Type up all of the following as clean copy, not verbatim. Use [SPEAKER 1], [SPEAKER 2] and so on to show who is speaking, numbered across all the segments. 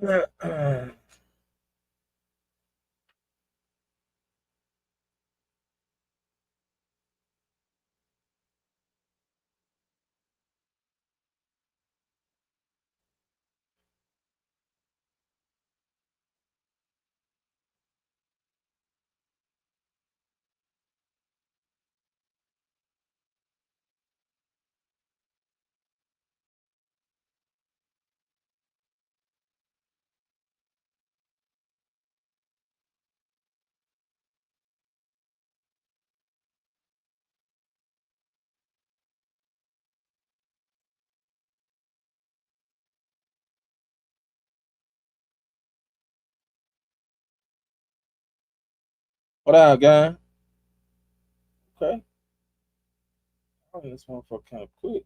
[SPEAKER 1] What up, gang? Okay. Oh, this motherfucker kind of quick.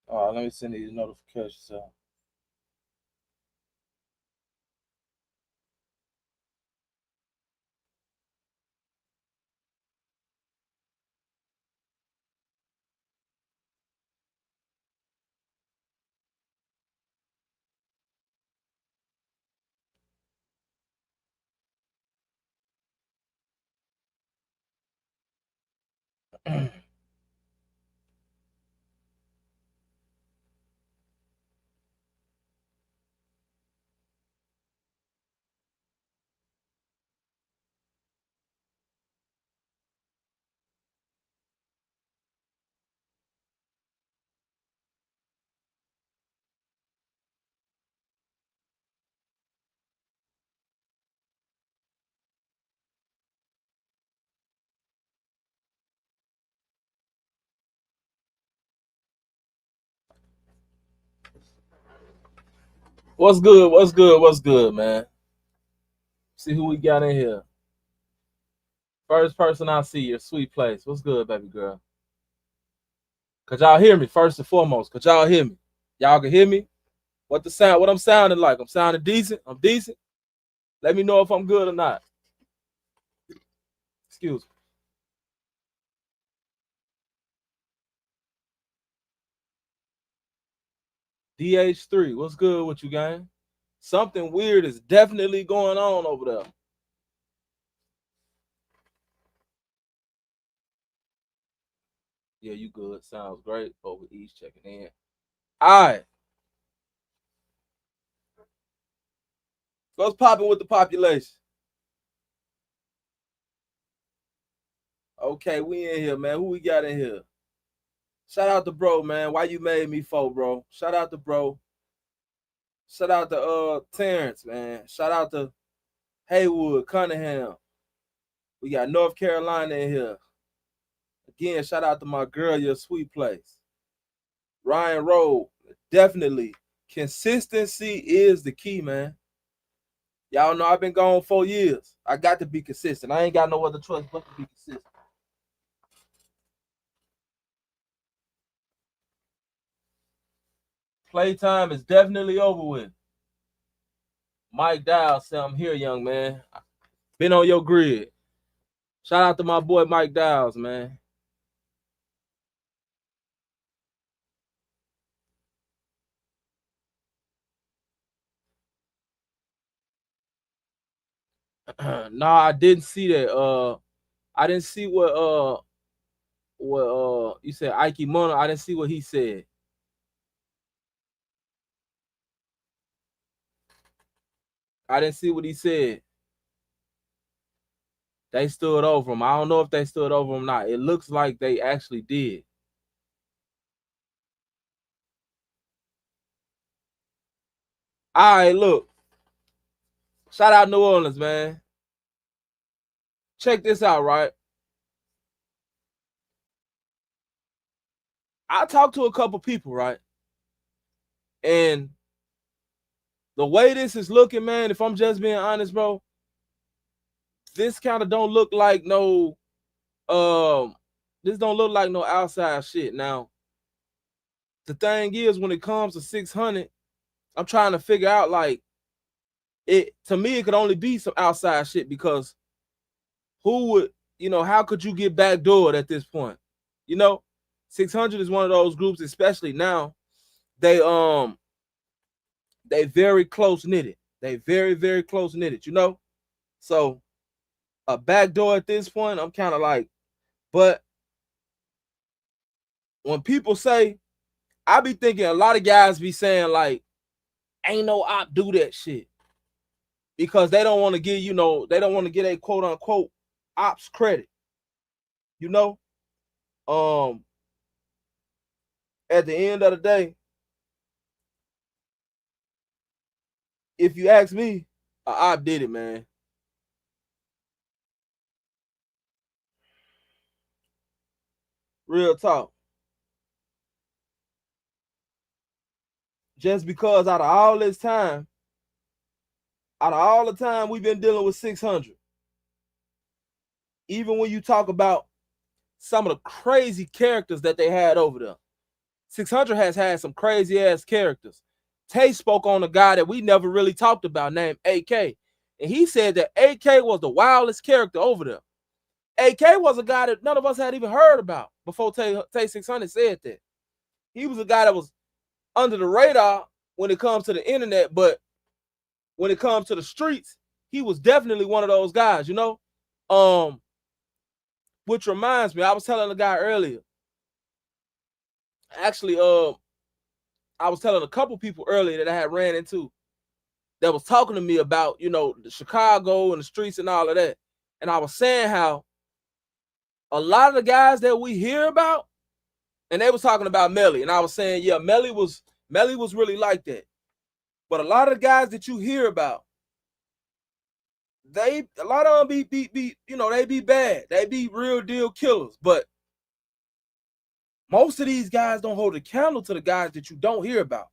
[SPEAKER 1] All right, let me send these notifications out. What's good? What's good? What's good, man? See who we got in here. First person I see, your sweet place. What's good, baby girl? Could y'all hear me first and foremost? Could y'all hear me? Y'all can hear me? What the sound? What I'm sounding like? I'm sounding decent. I'm decent. Let me know if I'm good or not. Excuse me. DH3, what's good with you, gang? Something weird is definitely going on over there. Yeah, you good. Sounds great. Over East checking in. All right. What's popping with the population? Okay, we in here, man. Who we got in here? Shout out to bro, man. Why you made me for, bro? Shout out to bro. Shout out to Terrence, man. Shout out to Haywood, Cunningham. We got North Carolina in here. Again, shout out to my girl, your sweet place. Ryan Rowe, definitely. Consistency is the key, man. Y'all know I've been gone 4 years. I got to be consistent. I ain't got no other choice but to be consistent. Playtime is definitely over with. Mike Dow said, I'm here, young man. Been on your grid. Shout out to my boy Mike Dowds, man. Nah, I didn't see that. I didn't see what you said Ike Mono. I didn't see what he said. I didn't see what he said. They stood over him. I don't know if they stood over him or not. It looks like they actually did. All right, look. Shout out New Orleans, man. Check this out, right? I talked to a couple people, right? And the way this is looking, man, if I'm just being honest, bro, this kind of don't look like no this don't look like no outside shit. Now, the thing is, when it comes to 600, I'm trying to figure out like it to me, it could only be some outside shit because who would, how could you get backdoored at this point? You know? 600 is one of those groups, especially now. They very close knitted. They very, very close knitted, you know? So a backdoor at this point, I'm kind of like, but when people say, I be thinking a lot of guys be saying like, ain't no op do that shit. Because they don't want to give, you know, they don't want to get a quote unquote ops credit. You know? At the end of the day, if you ask me, a op did it, man. Real talk. Just because out of all this time, out of all the time we've been dealing with 600, even when you talk about some of the crazy characters that they had over there, 600 has had some crazy ass characters. Tay spoke on a guy that we never really talked about named AK. And he said that AK was the wildest character over there. AK was a guy that none of us had even heard about before Tay 600 said that. He was a guy that was under the radar when it comes to the internet, but when it comes to the streets, he was definitely one of those guys, you know? Which reminds me, I was telling a guy earlier. Actually, I was telling a couple people earlier that I had ran into that was talking to me about, you know, the Chicago and the streets and all of that. And I was saying how a lot of the guys that we hear about, and they was talking about Melly, and I was saying, yeah, Melly was really like that. But a lot of the guys that you hear about, a lot of them be you know, they be bad. They be real deal killers. But most of these guys don't hold a candle to the guys that you don't hear about.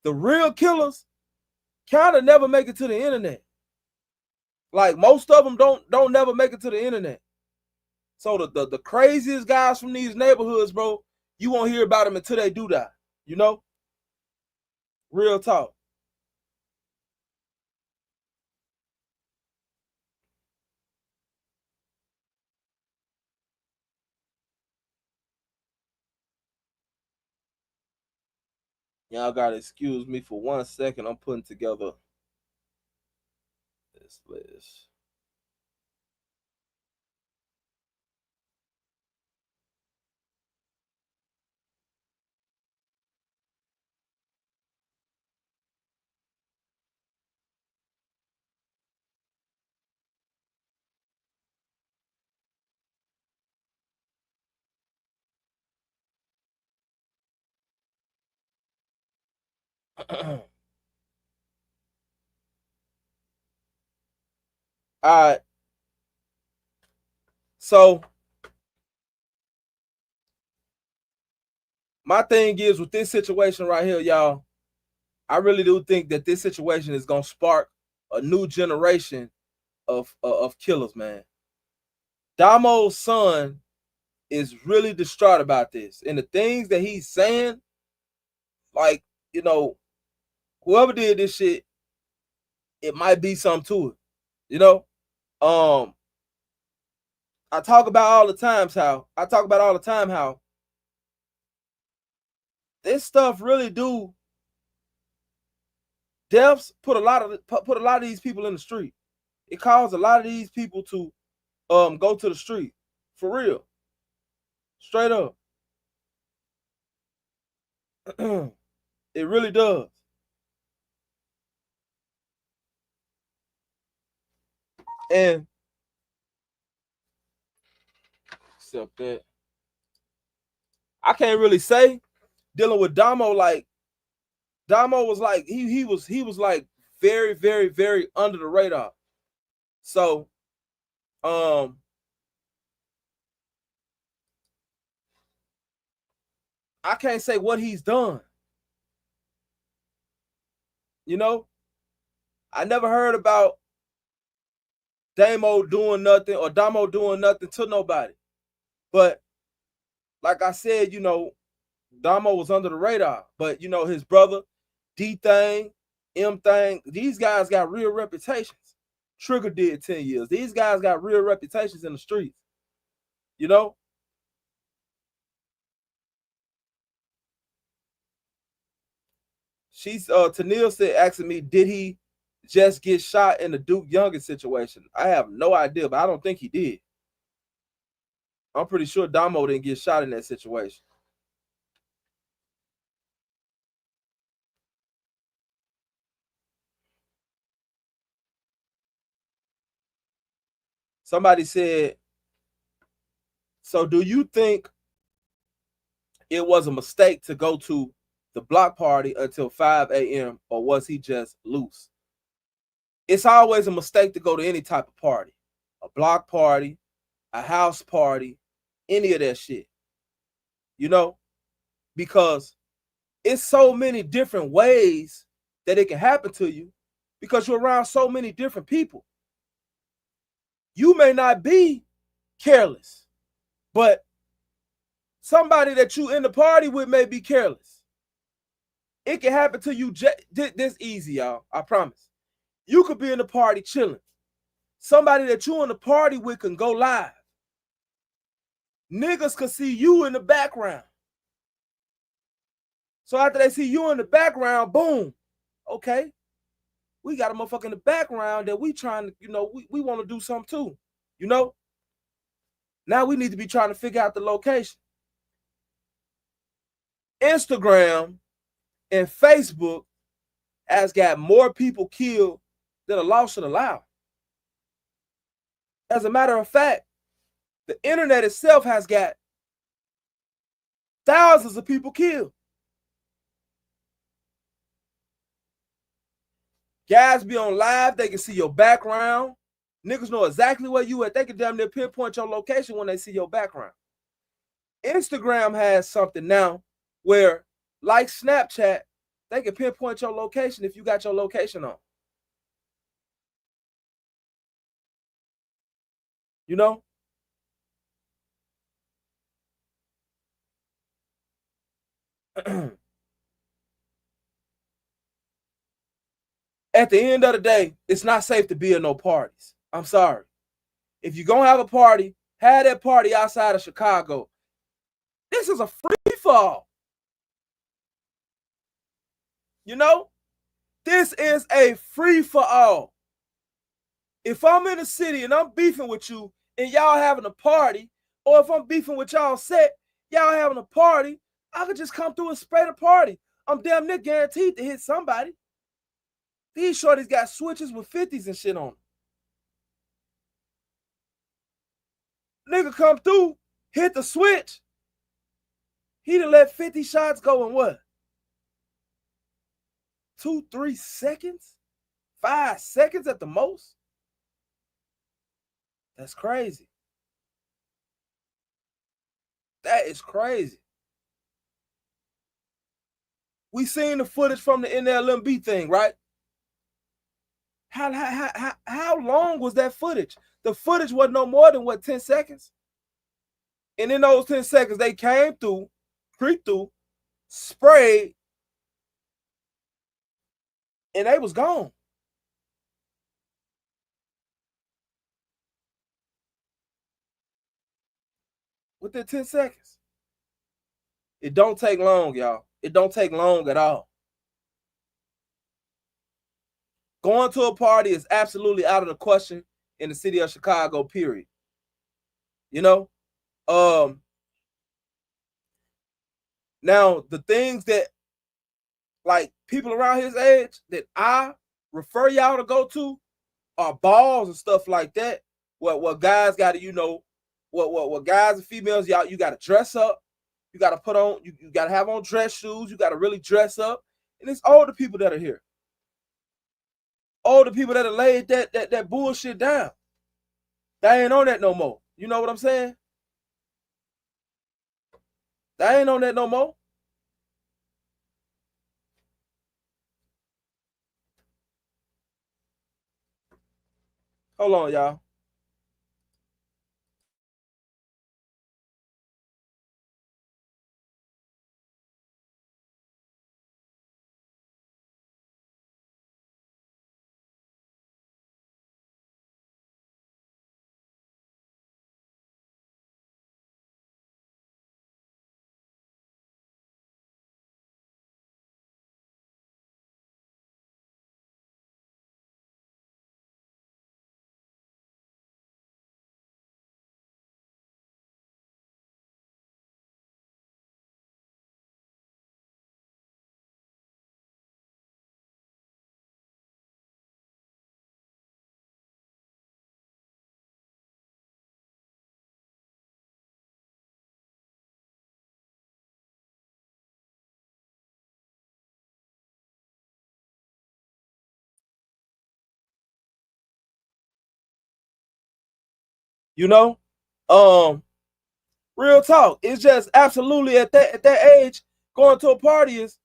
[SPEAKER 1] The real killers kind of never make it to the internet. Like most of them don't never make it to the internet. So the craziest guys from these neighborhoods, bro, you won't hear about them until they do die. You know? Real talk. Y'all gotta excuse me for 1 second. I'm putting together this list. All right. So my thing is with this situation right here, y'all, I really do think that this situation is gonna spark a new generation of killers, man. Damo's son is really distraught about this. And the things that he's saying, like, you know, whoever did this shit, it might be something to it. You know? I talk about all the time how this stuff really do deaths put a lot of these people in the street. It caused a lot of these people to go to the street. For real. Straight up. It really does. And except that I can't really say dealing with Domo, like Domo was like he was like very, very, very under the radar. So I can't say what he's done. You know? I never heard about Damo doing nothing or Damo doing nothing to nobody. But like I said, you know, Damo was under the radar. But you know, his brother, D Thing, M Thing, these guys got real reputations. Trigger did 10 years. These guys got real reputations in the streets. You know? She's Tennille said asking me, did he just get shot in the Duke Youngin situation? I have no idea, but I don't think he did. I'm pretty sure DOMO didn't get shot in that situation. Somebody said, so do you think it was a mistake to go to the block party until 5 a.m. or was he just loose? It's always a mistake to go to any type of party, a block party, a house party, any of that shit, you know, because it's so many different ways that it can happen to you because you're around so many different people. You may not be careless, but somebody that you in the party with may be careless. It can happen to you this easy, y'all. I promise. You could be in the party chilling. Somebody that you in the party with can go live. Niggas could see you in the background. So after they see you in the background, boom. Okay. We got a motherfucker in the background that we trying to, you know, we want to do something too. You know? Now we need to be trying to figure out the location. Instagram and Facebook has got more people killed than a law should allow. As a matter of fact, the internet itself has got thousands of people killed. Guys be on live, they can see your background. Niggas know exactly where you at. They can damn near pinpoint your location when they see your background. Instagram has something now where, like Snapchat, they can pinpoint your location if you got your location on. You know? At the end of the day, it's not safe to be in no parties. I'm sorry. If you're going to have a party, have that party outside of Chicago. This is a free-for-all. You know? This is a free-for-all. If I'm in the city and I'm beefing with you and y'all having a party, or if I'm beefing with y'all set, y'all having a party, I could just come through and spray the party. I'm damn near guaranteed to hit somebody. These shorties got switches with 50s and shit on them. Nigga come through, hit the switch. He done let 50 shots go in what? 2, 3 seconds? 5 seconds at the most? That's crazy. That is crazy. We seen the footage from the NLMB thing, right? How long was that footage? The footage was no more than what, 10 seconds? And in those 10 seconds, they came through, creeped through, sprayed, and they was gone. Within 10 seconds. It don't take long, y'all. It don't take long at all. Going to a party is absolutely out of the question in the city of Chicago, period. You know? Now, the things that, like, people around his age that I refer y'all to go to are balls and stuff like that. What guys got to, you know, what guys and females, y'all, you got to dress up. You got to put on, you got to have on dress shoes. You got to really dress up. And it's older people that are here. Older people that have laid that bullshit down. They ain't on that no more. You know what I'm saying? They ain't on that no more. Hold on, y'all. You know? Real talk. It's just absolutely at that age, going to a party is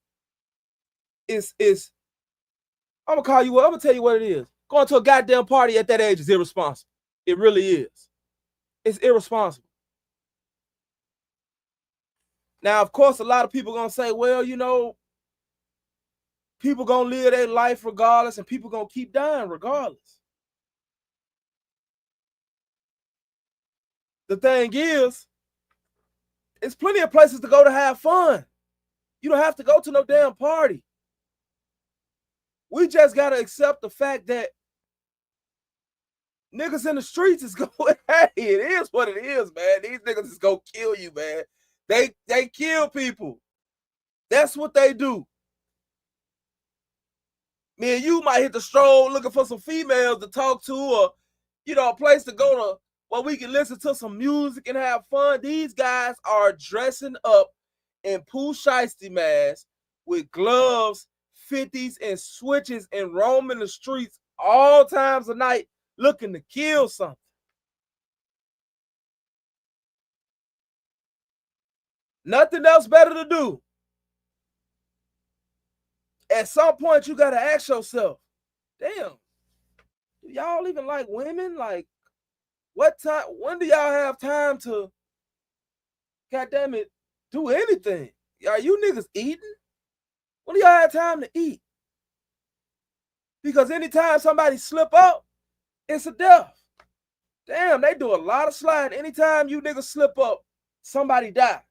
[SPEAKER 1] I'm gonna tell you what it is. Going to a goddamn party at that age is irresponsible. It really is. It's irresponsible. Now, of course, a lot of people gonna say, well, you know, people gonna live their life regardless, and people gonna keep dying regardless. The thing is, there's plenty of places to go to have fun. You don't have to go to no damn party. We just gotta accept the fact that niggas in the streets is going, hey, it is what it is, man. These niggas is gonna kill you, man. They kill people. That's what they do. Me and you might hit the stroll looking for some females to talk to, or, you know, a place to go to where we can listen to some music and have fun. These guys are dressing up in Pooh Shiesty masks with gloves, 50s, and switches and roaming the streets all times of night looking to kill something. Nothing else better to do. At some point, you got to ask yourself, damn, do y'all even like women? Like, what time? When do y'all have time to, goddamn it, do anything? Are you niggas eating? When do y'all have time to eat? Because anytime somebody slip up, it's a death. Damn, they do a lot of sliding. Anytime you niggas slip up, somebody die.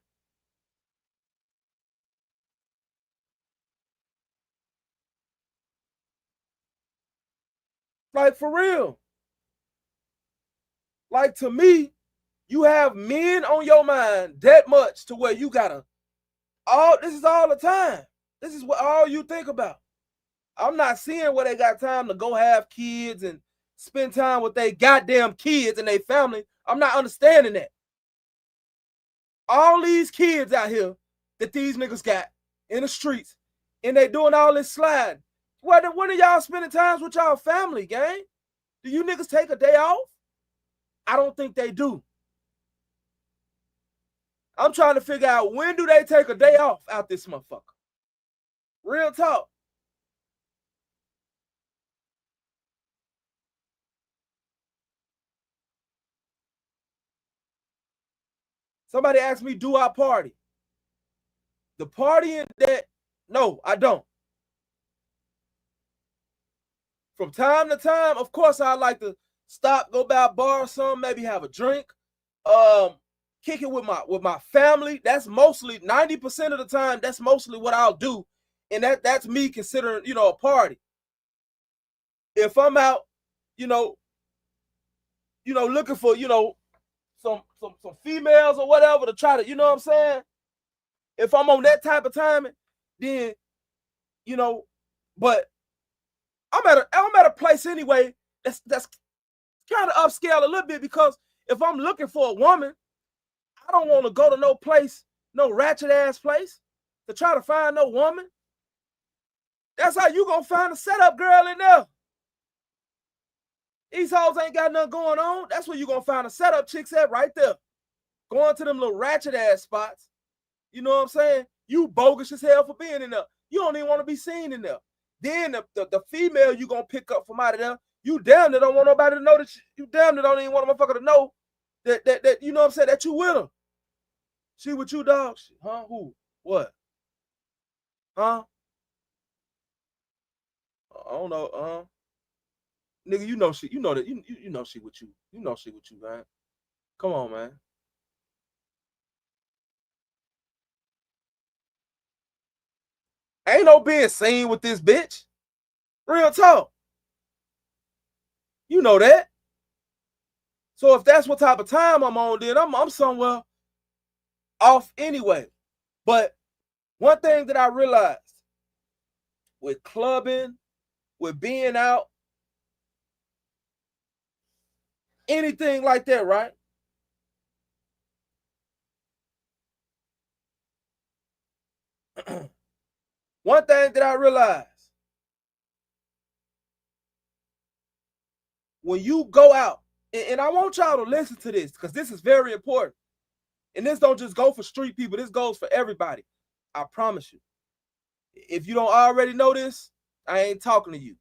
[SPEAKER 1] Like, for real. Like, to me, you have men on your mind that much to where you gotta, this is all the time. This is what all you think about. I'm not seeing where they got time to go have kids and spend time with their goddamn kids and their family. I'm not understanding that. All these kids out here that these niggas got in the streets, and they doing all this sliding. When are y'all spending times with y'all family, gang? Do you niggas take a day off? I don't think they do. I'm trying to figure out, when do they take a day off out this motherfucker? Real talk. Somebody asked me, do I party? The partying that, no, I don't. From time to time, of course, I like to stop, go by a bar or something, maybe have a drink, kick it with my family. That's mostly 90% of the time. That's mostly what I'll do, and that's me considering, you know, a party. If I'm out, you know, looking for, you know, some females or whatever to try to, you know what I'm saying? If I'm on that type of timing, then, you know, but I'm at a place anyway that's kind of upscale a little bit, because if I'm looking for a woman, I don't want to go to no place, no ratchet ass place, to try to find no woman. That's how you gonna find a setup girl in there. These hoes ain't got nothing going on. That's where you gonna find a setup chicks at, right there. Going to them little ratchet ass spots. You know what I'm saying? You bogus as hell for being in there. You don't even want to be seen in there. Then the female you gonna pick up from out of there, you damn near don't want nobody to know that you damn near don't even want a motherfucker to know that you know what I'm saying, that you with her. She with you, dog? Huh? Who? What? Huh? I don't know. Nigga, you know she, you know that you know she with you. You know she with you, man. Come on, man. Ain't no being seen with this bitch. Real talk. You know that. So if that's what type of time I'm on, then I'm somewhere off anyway. But one thing that I realized with clubbing, with being out, anything like that, right? One thing that I realized, when you go out And I want y'all to listen to this because this is very important. And this don't just go for street people. This goes for everybody. I promise you. If you don't already know this, I ain't talking to you.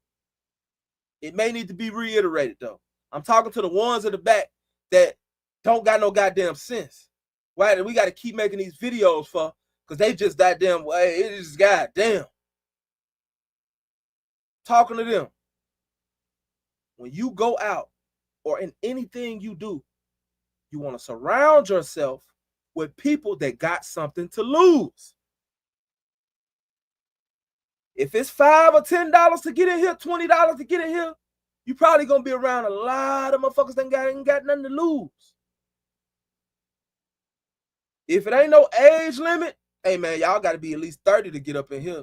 [SPEAKER 1] It may need to be reiterated, though. I'm talking to the ones in the back that don't got no goddamn sense. Why we got to keep making these videos for? Because they just goddamn, it is goddamn. Talking to them. When you go out or in anything you do, you want to surround yourself with people that got something to lose. If it's $5 or $10 to get in here, $20 to get in here, you probably gonna be around a lot of motherfuckers that ain't got nothing to lose. If it ain't no age limit, hey man, y'all gotta be at least 30 to get up in here.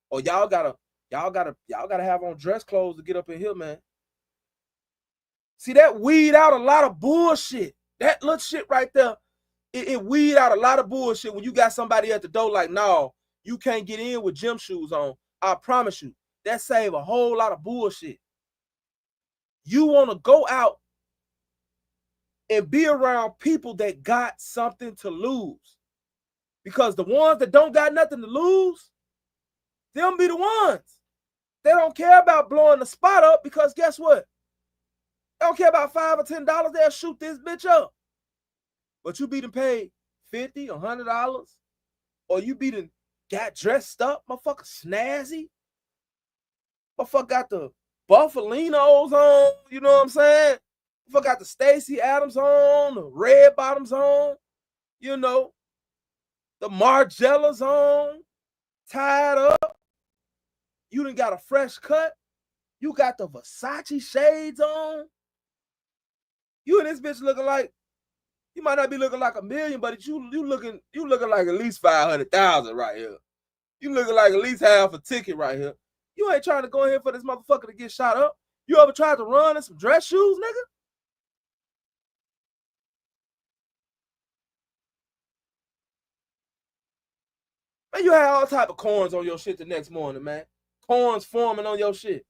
[SPEAKER 1] Or y'all gotta have on dress clothes to get up in here, man. See, that weed out a lot of bullshit. That little shit right there, it weed out a lot of bullshit when you got somebody at the door like, no, you can't get in with gym shoes on. I promise you, that save a whole lot of bullshit. You want to go out and be around people that got something to lose. Because the ones that don't got nothing to lose, them be the ones. They don't care about blowing the spot up because guess what? They don't care about $5 or $10. They'll shoot this bitch up. But you be done paid $50 or $100, or you be done got dressed up, motherfucker snazzy. Motherfucker got the Buffalinos on, you know what I'm saying? Motherfucker got the Stacey Adams on, the red bottoms on, you know, the Margellas on, tied up. You done got a fresh cut. You got the Versace shades on. You and this bitch looking like, you might not be looking like $1 million, but you looking like at least 500,000 right here. You looking like at least half a ticket right here. You ain't trying to go in here for this motherfucker to get shot up. You ever tried to run in some dress shoes, nigga? Man, you had all type of corns on your shit the next morning, man. Corns forming on your shit.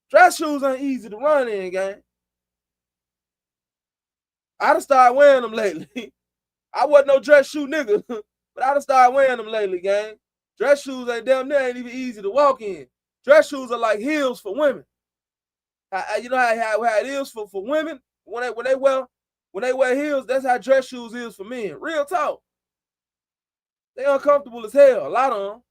[SPEAKER 1] Dress shoes ain't easy to run in, gang. I done started wearing them lately. I wasn't no dress shoe nigga, but I done started wearing them lately, gang. Dress shoes ain't damn near ain't even easy to walk in. Dress shoes are like heels for women. You know how it is for women when they wear heels. That's how dress shoes is for men. Real talk. They uncomfortable as hell. A lot of them.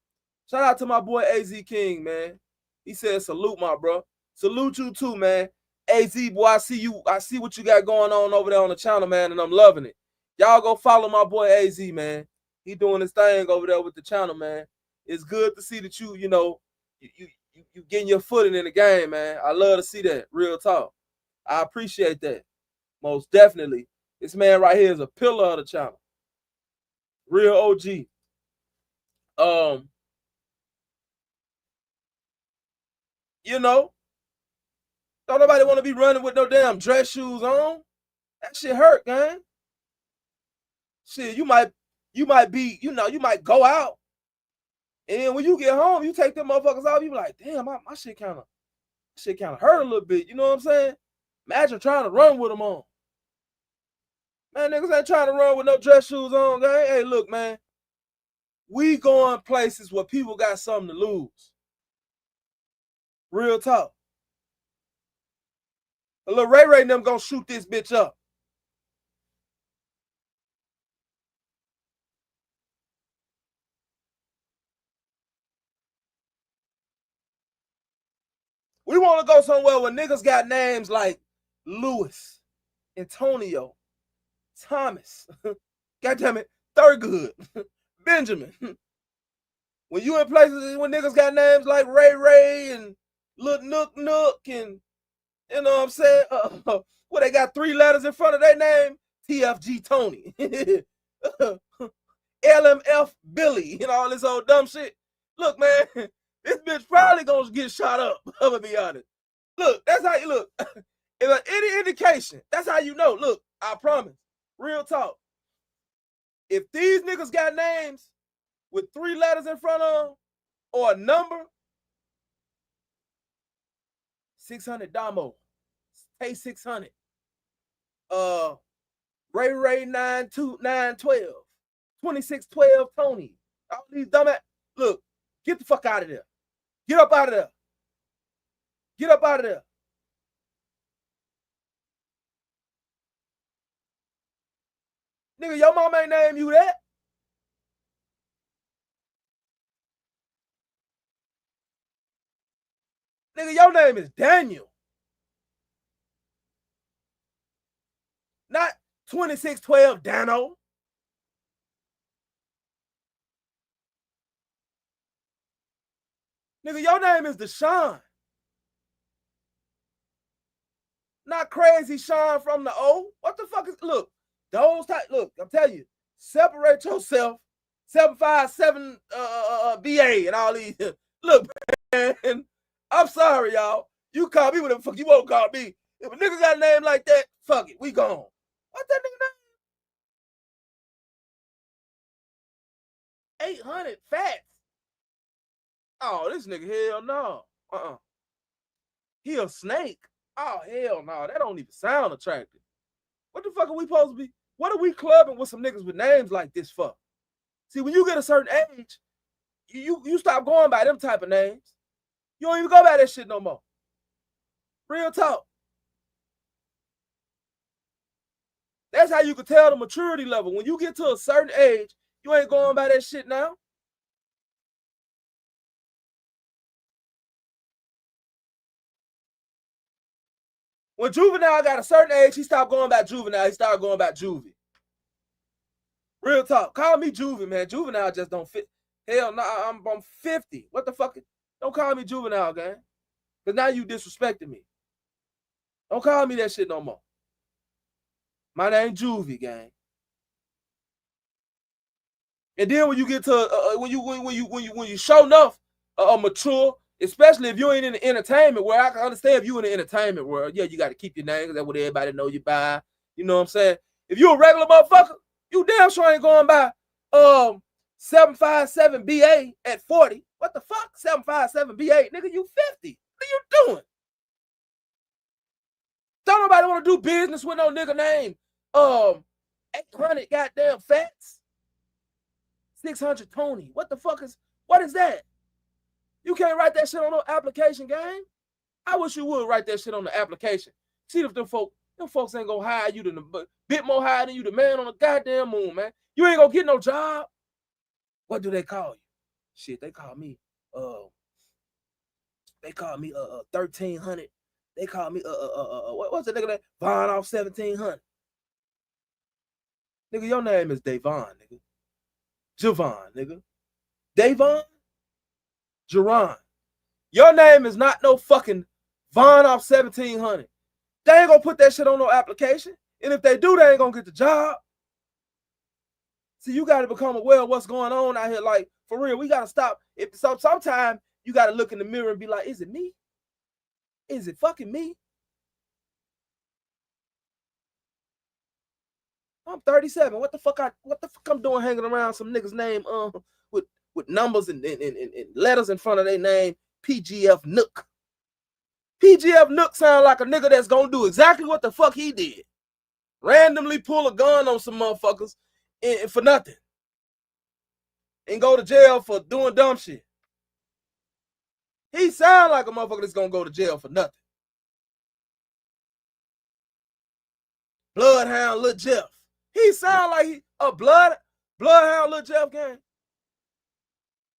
[SPEAKER 1] Shout out to my boy AZ King, man. He said, "Salute, my bro. Salute you too, man. AZ, boy, I see you. I see what you got going on over there on the channel, man, and I'm loving it. Y'all go follow my boy AZ, man. He doing his thing over there with the channel, man. It's good to see that you getting your footing in the game, man. I love to see that. Real talk. I appreciate that. Most definitely. This man right here is a pillar of the channel. Real OG. You know, don't nobody want to be running with no damn dress shoes on. That shit hurt, gang. Shit, you might be, you might go out. And then when you get home, you take them motherfuckers off, you be like, damn, my shit kind of hurt a little bit. You know what I'm saying? Imagine trying to run with them on. Man, niggas ain't trying to run with no dress shoes on, gang. Hey, look, man. We going places where people got something to lose. Real talk. A little Ray and them gonna shoot this bitch up. We want to go somewhere where niggas got names like Lewis, Antonio, Thomas, goddamn it, Thurgood, Benjamin. When you in places when niggas got names like Ray and Lil Nook and you know what I'm saying? Well, they got 3 letters in front of their name. TFG Tony. LMF Billy. You know, all this old dumb shit. Look, man, this bitch probably gonna get shot up. I'm gonna be honest. Look, that's how you look. If any indication, that's how you know. Look, I promise. Real talk. If these niggas got names with 3 letters in front of them or a number, 600 DOMO. Pay 600. Ray 912, 2612 Tony. All these dumbass. Look, get the fuck out of there. Get up out of there. Get up out of there. Nigga, your mom ain't name you that. Nigga, your name is Daniel. Not 2612 Dano. Nigga, your name is Deshaun. Not Crazy Sean from the O. What the fuck is, look, those type, look, I'm telling you, separate yourself, 757 BA and all these. Look, man, I'm sorry, y'all. You call me whatever the fuck you won't call me. If a nigga got a name like that, fuck it, we gone. What's that nigga name? 800 Fats. Oh, this nigga, hell no. He a snake. Oh, hell no. That don't even sound attractive. What the fuck are we supposed to be? What are we clubbing with some niggas with names like this for? See, when you get a certain age, you stop going by them type of names. You don't even go by that shit no more. Real talk. That's how you can tell the maturity level. When you get to a certain age, you ain't going by that shit now. When Juvenile got a certain age, he stopped going by Juvenile. He started going by Juvie. Real talk. Call me Juvie, man. Juvenile just don't fit. Hell no, I'm 50. What the fuck? Don't call me Juvenile, gang. Because now you disrespecting me. Don't call me that shit no more. My name Juvie, gang. And then when you get to when you show enough mature, especially if you ain't in the entertainment world, I can understand if you in the entertainment world, yeah, you got to keep your name because that's what everybody know you by. You know what I'm saying? If you a regular motherfucker, you damn sure ain't going by 757 BA at 40. What the fuck? 757 BA, nigga, you 50. What are you doing? Don't nobody want to do business with no nigga name 800 goddamn Fats. 600 Tony. What the fuck is, what is that? You can't write that shit on no application, gang. I wish you would write that shit on the application. See if them folks ain't gonna hire you to the bit more higher than you, the man on the goddamn moon, man. You ain't gonna get no job. What do they call you? Shit, they call me 1300. They call me what's the nigga name? Von off 1700. Nigga, your name is Davon, nigga. Javon, nigga. Davon? Jerron. Your name is not no fucking Von off 1700. They ain't gonna put that shit on no application. And if they do, they ain't gonna get the job. See, you gotta become aware of what's going on out here. Like, for real, we gotta stop. Sometimes you gotta look in the mirror and be like, is it me? Is it fucking me? I'm 37. What the fuck I'm doing hanging around some niggas name with numbers and letters in front of their name? PGF Nook. PGF Nook sound like a nigga that's gonna do exactly what the fuck he did. Randomly pull a gun on some motherfuckers for nothing. And go to jail for doing dumb shit. He sound like a motherfucker that's gonna go to jail for nothing. Bloodhound Lil Jeff. He sound like a bloodhound Lil Jeff gang.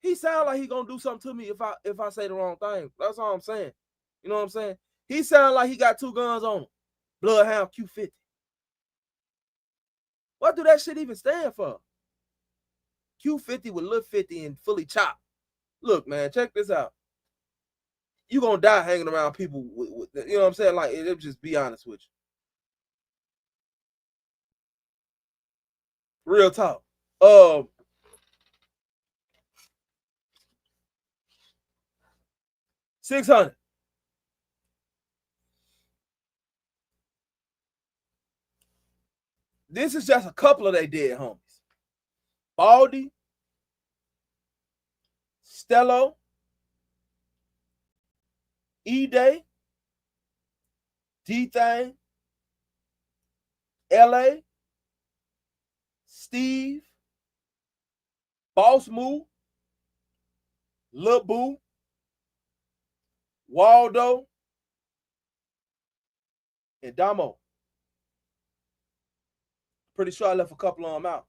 [SPEAKER 1] He sound like he gonna do something to me if I say the wrong thing. That's all I'm saying. You know what I'm saying? He sound like he got two guns on him. Bloodhound Q50. What do that shit even stand for? Q50 with Lil 50 and fully chopped. Look, man, check this out. You gonna die hanging around people with you know what I'm saying? Like, it'll just be honest with you. Real talk. 600. This is just a couple of their dead homies. Baldy, Stello, E-Day, D-Thing, LA, Steve, Boss Moo, Lil Boo, Waldo, and DOMO. Pretty sure I left a couple of them out.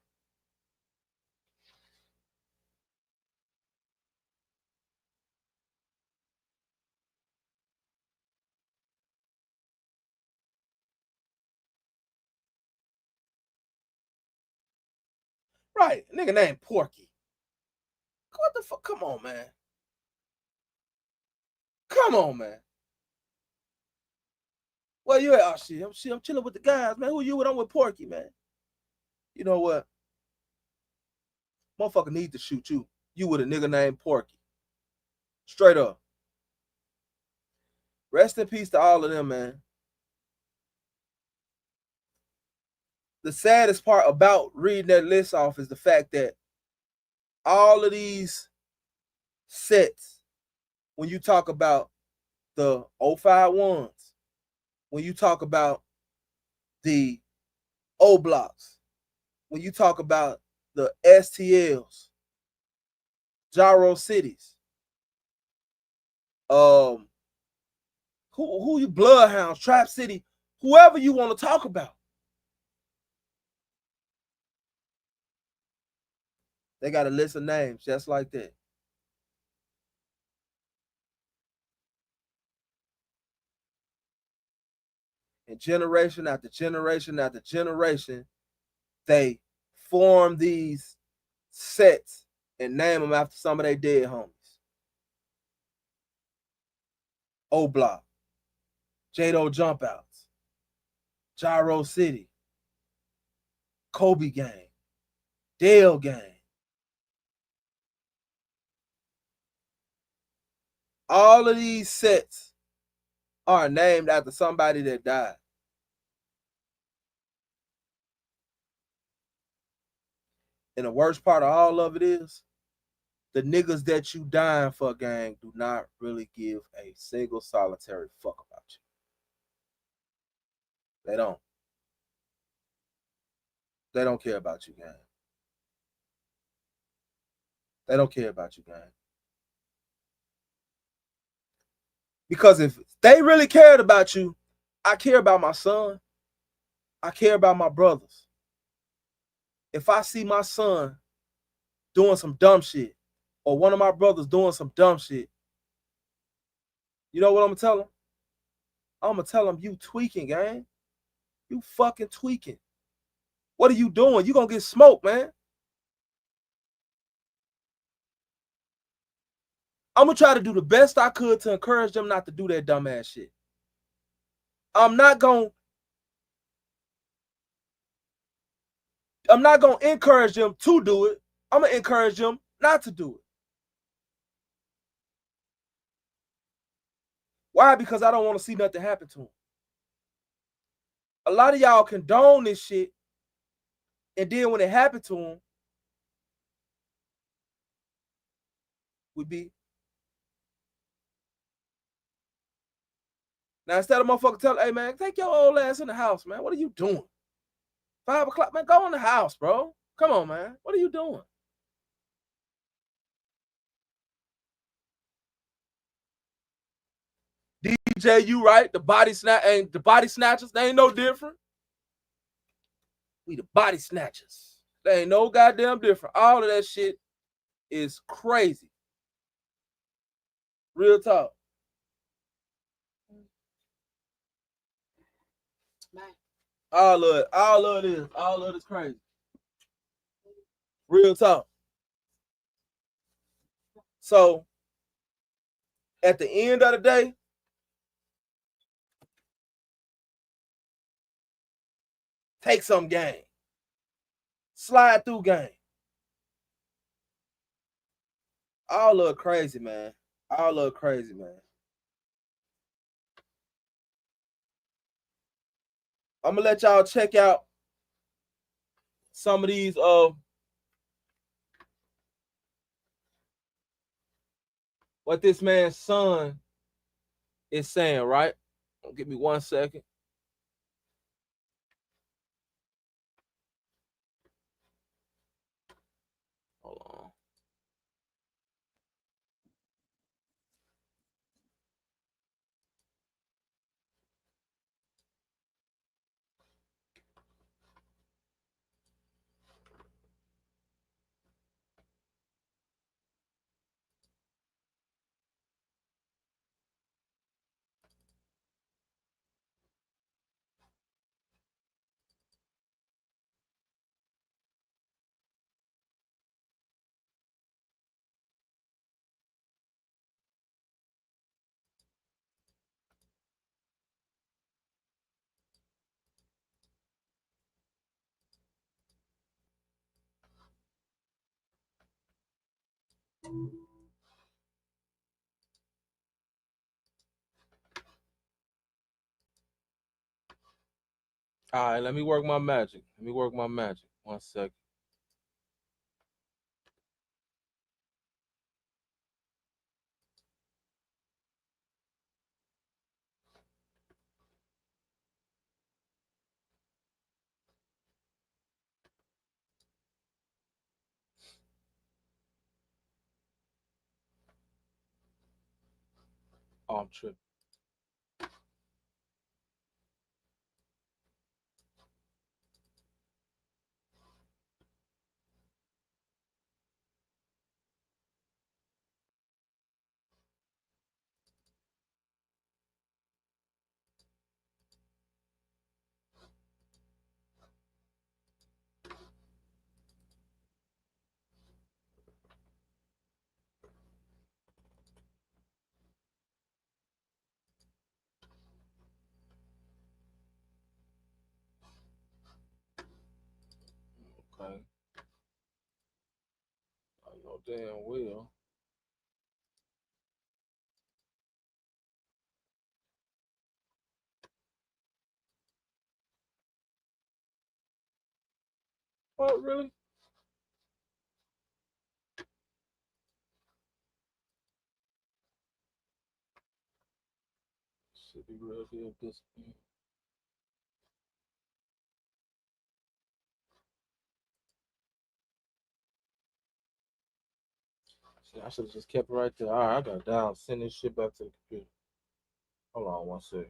[SPEAKER 1] Right, nigga named Porky. What the fuck? Come on, man. Come on, man. Well, you at? Oh, shit. I'm chilling with the guys, man. Who you with? I'm with Porky, man. You know what? Motherfucker need to shoot you. You with a nigga named Porky. Straight up. Rest in peace to all of them, man. The saddest part about reading that list off is the fact that all of these sets, when you talk about the 051s, when you talk about the O blocks, when you talk about the STLs, Gyro Cities, who you Bloodhounds, Trap City, whoever you want to talk about, they got a list of names just like that. And generation after generation after generation, they form these sets and name them after some of their dead homies. O Block, Jado Jump Outs, Gyro City, Kobe Gang, Dale Gang. All of these sets are named after somebody that died. And the worst part of all of it is, the niggas that you dying for, gang, do not really give a single solitary fuck about you. They don't. They don't care about you, gang. They don't care about you, gang. Because if they really cared about you, I care about my son. I care about my brothers. If I see my son doing some dumb shit, or one of my brothers doing some dumb shit, you know what I'm gonna tell him? I'm gonna tell him, you tweaking, gang. You fucking tweaking. What are you doing? You gonna get smoked, man. I'm gonna try to do the best I could to encourage them not to do that dumbass shit. I'm not gonna encourage them to do it. I'm gonna encourage them not to do it. Why? Because I don't want to see nothing happen to them. A lot of y'all condone this shit, and then when it happened to them, we be now instead of motherfucker telling, hey man, take your old ass in the house, man. What are you doing? 5 o'clock, man, go in the house, bro. Come on, man. What are you doing? DJ, you right. The body snatchers, they ain't no different. We the body snatchers. They ain't no goddamn different. All of that shit is crazy. Real talk. All of it is crazy. Real talk. So at the end of the day, take some game. Slide through game. All of it crazy, man. All of it crazy, man. I'm gonna let y'all check out some of these what this man's son is saying, right? Give me 1 second. All right, let me work my magic. Let me work my magic. 1 second. Oh, I'm tripping. Okay. I know damn well. What, really? Should be real deal discipline. See, I should have just kept it right there. All right, I got down. Send this shit back to the computer. Hold on 1 second.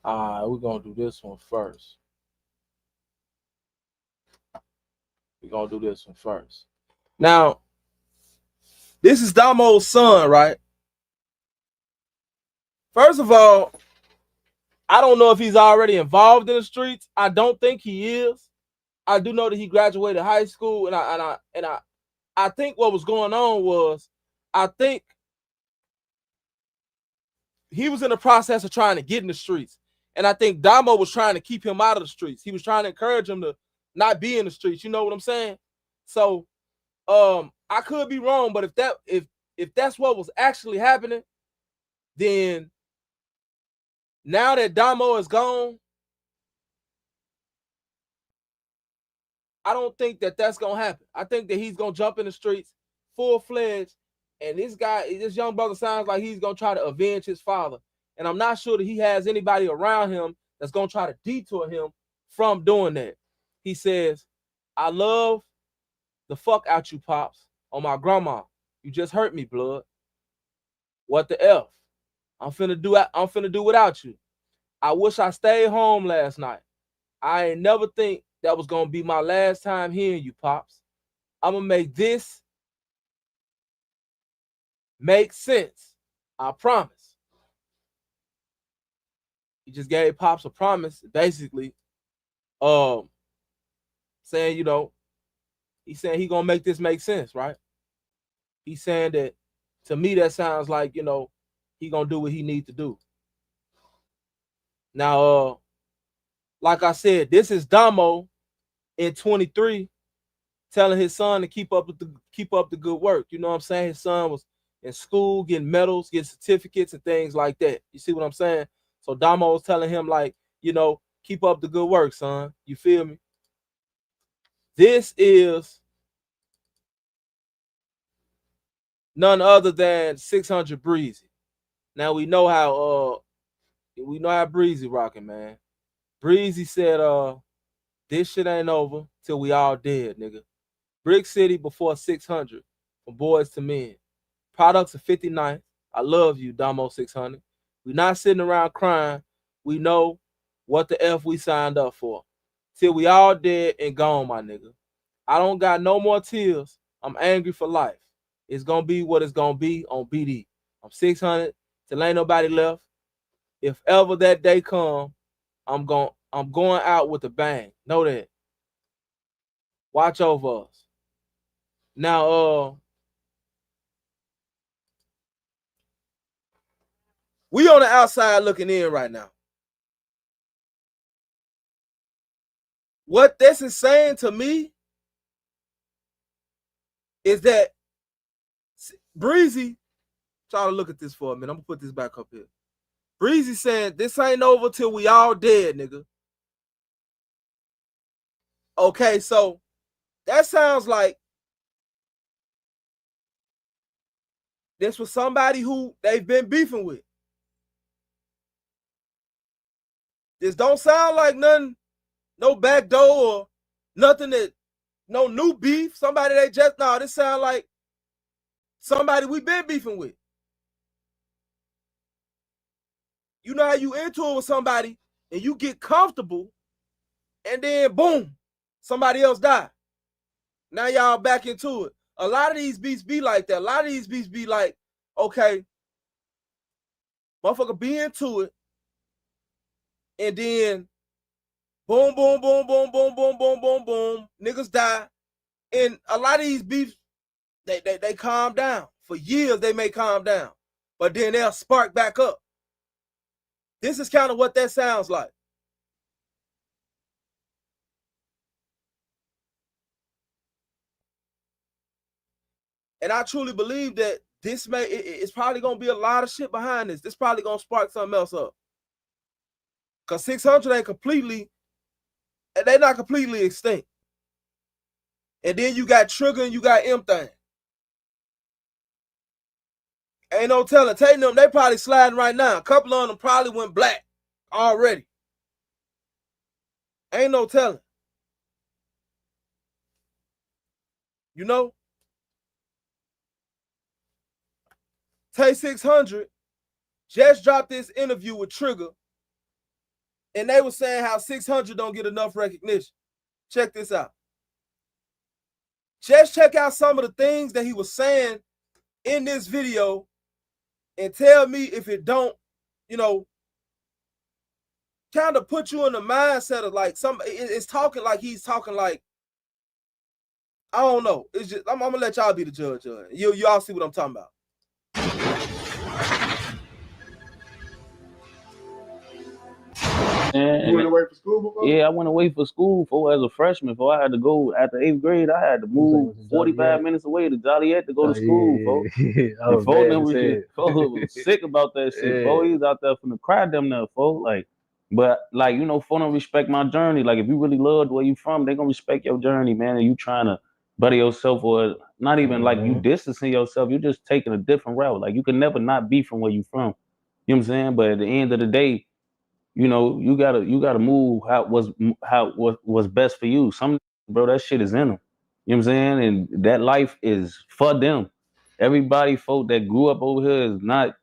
[SPEAKER 1] All right, we're gonna do this one first. We're gonna do this one first. Now, this is Damo's son, right? First of all, I don't know if he's already involved in the streets. I don't think he is. I do know that he graduated high school, and I think what was going on was, I think he was in the process of trying to get in the streets, and I think Damo was trying to keep him out of the streets. He was trying to encourage him to not be in the streets. You know what I'm saying? So, I could be wrong, but if that's what was actually happening, then now that Damo is gone, I don't think that that's gonna happen. I think that he's gonna jump in the streets full fledged, and this young brother sounds like he's gonna try to avenge his father. And I'm not sure that he has anybody around him that's gonna try to detour him from doing that. He says, "I love the fuck out you, pops, on my grandma. You just hurt me, blood. What the f? I'm finna do without you. I wish I stayed home last night. I ain't never think that was gonna be my last time hearing you, pops. I'm gonna make this make sense. I promise." He just gave pops a promise, basically, um, saying, he's saying he gonna make this make sense, right? He's saying that, to me, that sounds like, he gonna do what he need to do. Now, like I said, this is Damo in 23 telling his son to keep up the good work. You know what I'm saying? His son was in school, getting medals, getting certificates, and things like that. You see what I'm saying? So Damo was telling him, like, keep up the good work, son. You feel me? This is none other than 600 Breezy. Now we know how Breezy rocking, man. Breezy said, this shit ain't over till we all dead, nigga. Brick City before 600, from boys to men. Products of 59th. I love you, Damo 600. We not sitting around crying. We know what the F we signed up for. Till we all dead and gone, my nigga. I don't got no more tears. I'm angry for life. It's gonna be what it's gonna be on BD. I'm 600 till ain't nobody left. If ever that day come, I'm going out with a bang. Know that. Watch over us. Now, we on the outside looking in right now. What this is saying to me is that Breezy, try to look at this for a minute. I'm gonna put this back up here. Breezy saying this ain't over till we all dead, nigga. Okay, so that sounds like this was somebody who they've been beefing with. This don't sound like nothing, no backdoor or nothing that, no new beef. Somebody they just, no, this sound like somebody we've been beefing with. You know how you into it with somebody and you get comfortable and then boom, somebody else die. Now y'all back into it. A lot of these beats be like that. A lot of these beats be like, okay, motherfucker be into it, and then boom, boom, boom, boom, boom, boom, boom, boom, boom, niggas die. And a lot of these beefs, they calm down. For years they may calm down, but then they'll spark back up. This is kind of what that sounds like. And I truly believe that this it's probably gonna be a lot of shit behind this. This probably gonna spark something else up. Cause 600 ain't completely, they're not completely extinct. And then you got Trigger and you got M-Thing. Ain't no telling. Taking them, they probably sliding right now. A couple of them probably went black already. Ain't no telling. You know? Tay 600 just dropped this interview with Trigger, and they were saying how 600 don't get enough recognition. Check this out. Just check out some of the things that he was saying in this video and tell me if it don't, you know, kind of put you in the mindset of like it's talking like he's talking like, I don't know. It's just, I'm gonna let y'all be the judge of it. Y'all see what I'm talking about.
[SPEAKER 2] You went away for school before?
[SPEAKER 3] Yeah, I went away for school as a freshman. I had to go after 8th grade. I had to move 45 minutes away to Joliet to go to school. And was sick about that shit. He was out there from the cry them there, like. But like, you know, don't respect my journey. Like, if you really loved where you from, they gonna respect your journey, man. And you trying to better yourself, or not even like you distancing yourself. You just taking a different route. Like, you can never not be from where you from. You know what I'm saying? But at the end of the day, you know, you gotta move how was best for you. Some, bro, that shit is in them. You know what I'm saying? And that life is for them. Everybody, folk, that grew up over here is not.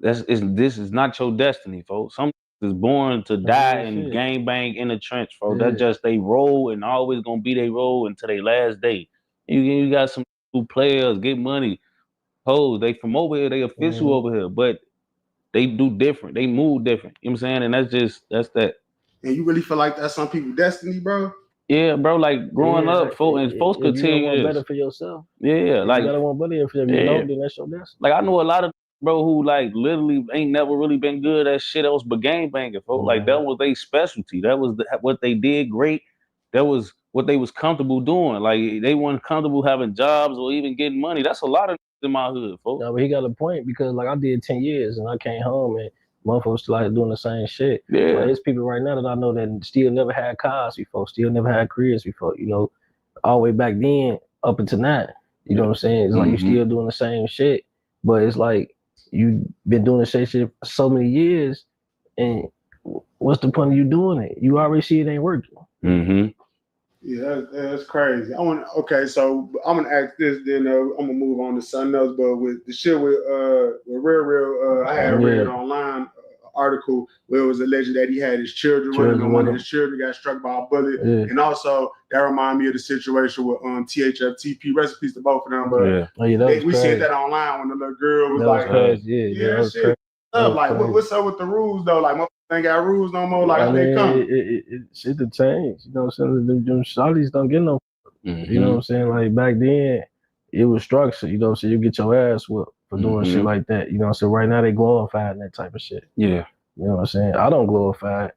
[SPEAKER 3] This is not your destiny, folks. Some is born to die and gang bang in the trench, folks. That's just they role and always gonna be their role until their last day. You got some players get money, hoes. They from over here, they official over here, but they do different. They move different. You know what I'm saying? And that's that.
[SPEAKER 2] And you really feel like that's some people's destiny, bro?
[SPEAKER 3] Yeah, bro. Like growing up, folks could tell you
[SPEAKER 4] want better for yourself.
[SPEAKER 3] Yeah, like
[SPEAKER 4] you gotta want better for yourself. You don't, then that's your destiny.
[SPEAKER 3] Like, I know a lot of bro who like literally ain't never really been good at shit else but gang banging, folks. Like, that was their specialty. That was what they did great. That was what they was comfortable doing. Like, they weren't comfortable having jobs or even getting money. That's a lot of in my hood, folks.
[SPEAKER 4] No, but he got a point, because like I did 10 years and I came home and motherfuckers still like doing the same shit.
[SPEAKER 3] Yeah.
[SPEAKER 4] But there's people right now that I know that still never had cars before, still never had careers before, you know, all the way back then up until now. You know what I'm saying? It's like you still doing the same shit, but it's like you've been doing the same shit for so many years, and what's the point of you doing it? You already see it ain't working.
[SPEAKER 2] Yeah, that's crazy. Okay, so I'm gonna ask this, then I'm gonna move on to something else. But with the shit with Real, I had read online article where it was alleged that he had his children with him, and one of his children got struck by a bullet. Yeah. And also, that reminded me of the situation with THFTP. Recipes to both of them, but we seen that online when the little girl was like, shit. Like, what's up with the rules though? Like, motherfuckers ain't got rules no more. Like, they come.
[SPEAKER 4] Shit to change. You know what I'm saying? Them shawties don't get no. You know what I'm saying? Like, back then, it was structure. You know what I'm saying? You get your ass whooped for doing shit like that. You know what I'm saying? Right now, they glorifying that type of shit. Yeah. You know what I'm saying? I don't glorify it.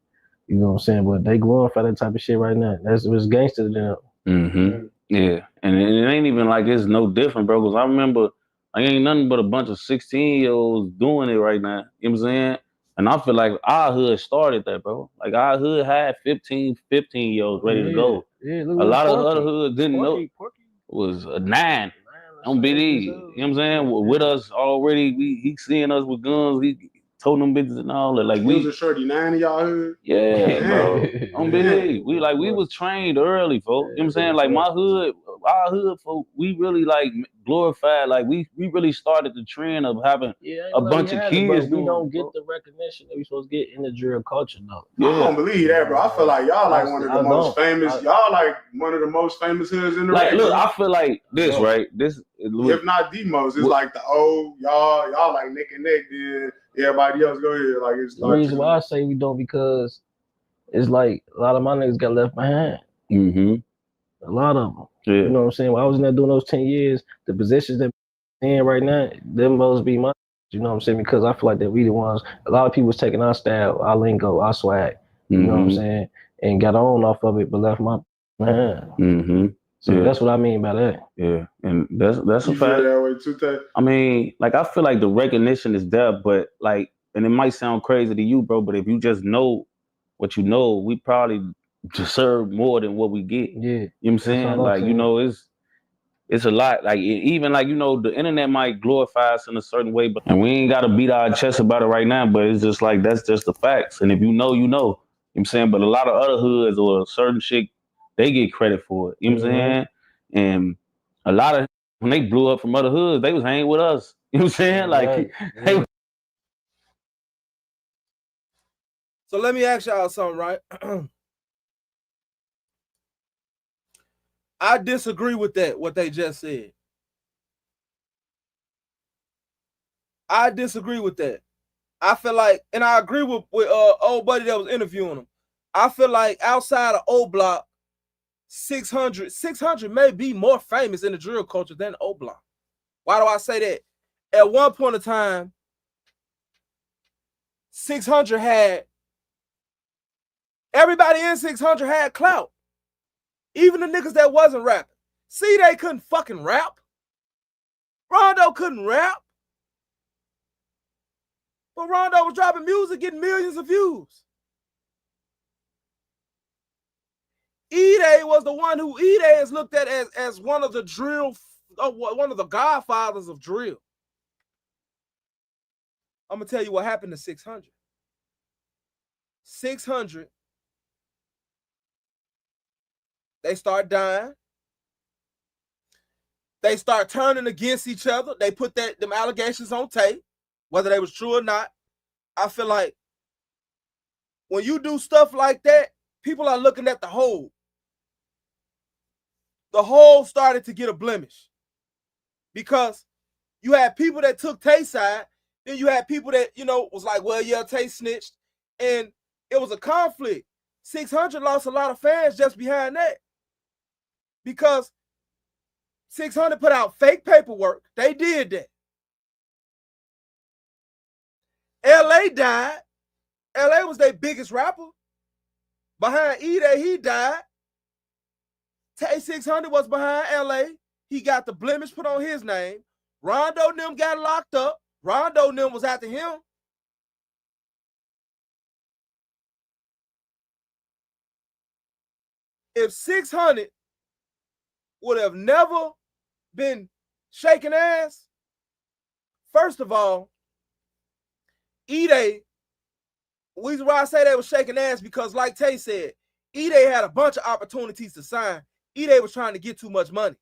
[SPEAKER 4] You know what I'm saying? But they glorify that type of shit right now. That's what's gangster to them.
[SPEAKER 3] Yeah. And it ain't even like it's no different, bro. Because I remember, like, ain't nothing but a bunch of 16-year-olds doing it right now. You know what I'm saying? And I feel like our hood started that, bro. Like, our hood had 15-year-olds ready to go. Yeah, a lot of other hoods didn't know. It was a 9 on BD. You know what I'm saying? With us already, he seeing us with guns. He told them bitches and all that. Like,
[SPEAKER 2] we was a shorty 9 of y'all hood.
[SPEAKER 3] Yeah, bro. On BD. We was trained early, folks. You know what I'm saying? Like, my hood, our hood, folk, we really like glorified. Like, we really started the trend of having a bunch of kids.
[SPEAKER 4] We don't get the recognition that we supposed to get in the drill culture, though.
[SPEAKER 2] I don't believe that, bro. I feel like y'all like one of the most famous. Y'all like one of the most famous hoods in the
[SPEAKER 3] like. Look, I feel like this, right? This,
[SPEAKER 2] if not the most, it's like the old y'all like neck and neck. Then everybody else go ahead. Like, it's
[SPEAKER 4] the reason why I say we don't, because it's like a lot of my niggas got left behind. A lot of them. Yeah. You know what I'm saying? When I was in there doing those 10 years, the positions that I'm in right now, them must be my. You know what I'm saying? Because I feel like that we the ones. A lot of people was taking our style, our lingo, our swag. You know what I'm saying? And got on off of it, but left my behind. So that's what I mean by that.
[SPEAKER 3] Yeah, and that's a fact.
[SPEAKER 2] That way too,
[SPEAKER 3] I mean, like, I feel like the recognition is there, but like, and it might sound crazy to you, bro, but if you just know what you know, we probably deserve more than what we get. Yeah, you know what I'm saying? Like, you know, it's a lot. Like, even like, you know, the internet might glorify us in a certain way, but and we ain't got to beat our chest about it right now. But it's just like, that's just the facts. And if you know, you know. You know what I'm saying? But a lot of other hoods or certain shit, they get credit for it. You know what I'm saying? And a lot of, when they blew up from other hoods, they was hanging with us. You know what I'm saying? Like, they.
[SPEAKER 1] So let me ask y'all something, right? I disagree with that, what they just said. I disagree with that. I feel like, and I agree with old buddy that was interviewing him. I feel like outside of O Block, 600 may be more famous in the drill culture than O Block. Why do I say that? At one point in time, 600 had, everybody in 600 had clout. Even the niggas that wasn't rapping. See, they couldn't fucking rap. Rondo couldn't rap. But Rondo was dropping music, getting millions of views. E-Day was the one who E-Day is looked at as one of the drill, one of the godfathers of drill. I'm going to tell you what happened to 600. 600, they start dying. They start turning against each other. They put them allegations on tape, whether they was true or not. I feel like when you do stuff like that, people are looking at the whole. The whole started to get a blemish because you had people that took Tay's side, then you had people that, you know, was like, well, yeah, Tay snitched, and it was a conflict. 600 lost a lot of fans just behind that because 600 put out fake paperwork. They did that. LA died. LA was their biggest rapper. Behind E-Day, he died. Tay 600 was behind LA. He got the blemish put on his name. Rondo and them got locked up. Rondo and them was after him. If 600 would have never been shaking ass, first of all, E-Day, the reason why I say they was shaking ass because like Tay said, E-Day had a bunch of opportunities to sign. E-Day was trying to get too much money.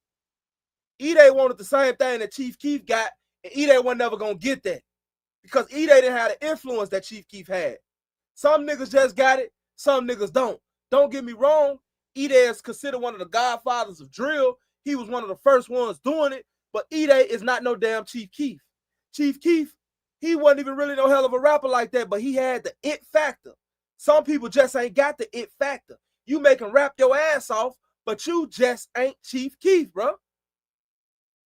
[SPEAKER 1] E-Day wanted the same thing that Chief Keef got, and E-Day wasn't never going to get that. Because E-Day didn't have the influence that Chief Keef had. Some niggas just got it, some niggas don't. Don't get me wrong, E-Day is considered one of the godfathers of drill. He was one of the first ones doing it, but E-Day is not no damn Chief Keef. Chief Keef, he wasn't even really no hell of a rapper like that, but he had the it factor. Some people just ain't got the it factor. You make him rap your ass off, but you just ain't Chief Keef, bro.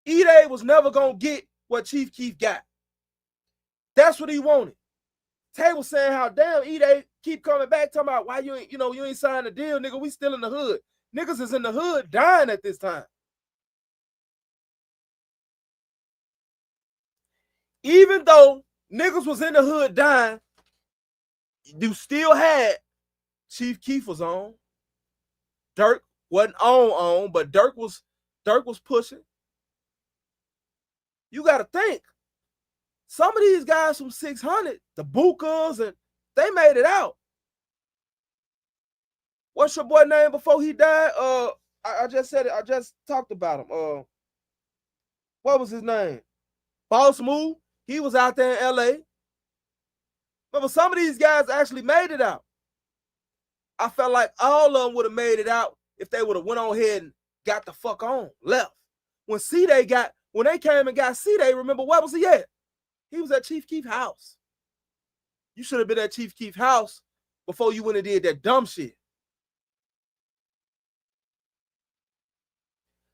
[SPEAKER 1] E-Day was never gonna get what Chief Keef got. That's what he wanted. Tay was saying how damn E-Day keep coming back talking about why you ain't, you ain't signed a deal, nigga. We still in the hood. Niggas is in the hood dying at this time. Even though niggas was in the hood dying, you still had Chief Keef was on. Dirk wasn't on, but Dirk was pushing. You got to think. Some of these guys from 600, the Bukas, and they made it out. What's your boy name before he died? I just said it. I just talked about him. What was his name? Boss Move. He was out there in LA. But some of these guys actually made it out. I felt like all of them would have made it out if they would have went on ahead and got the fuck on, left. When they came and got C-Day, remember where was he at? He was at Chief Keef's house. You should have been at Chief Keef's house before you went and did that dumb shit.